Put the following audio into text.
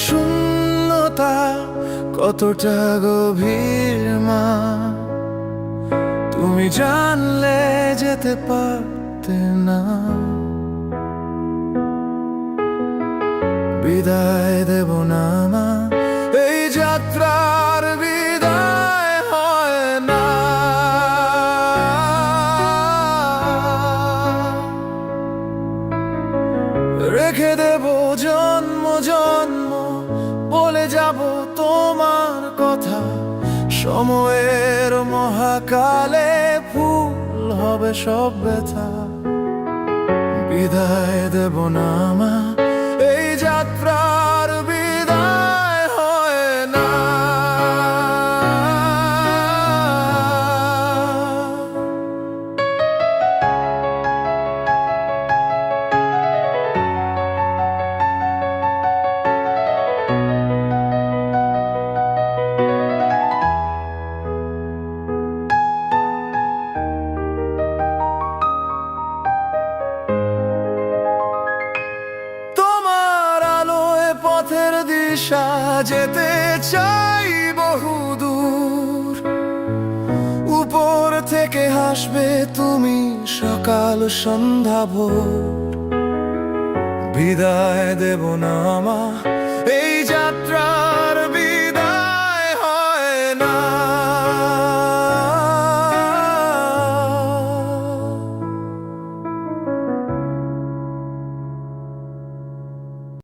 শূন্যতা কতটা গভীর মা, তুমি জানলে যেতে পারতে না। বিদায় দেব না মা, এই যাত্রার বিদায় হয় না। রেখে দেব জন্ম জন্ম, বলে যাব তোমার কথা। সময়ের মহাকালে ফুল হবে সব ব্যথা। বিদায় দেব না মা, এই যাত্রার বিদায় হয় না। পথের দিশা যেতে চাই বহুদূর, উপর থেকে হাসবে তুমি সকাল সন্ধ্যা ভোর। বিদায় দেব না মা,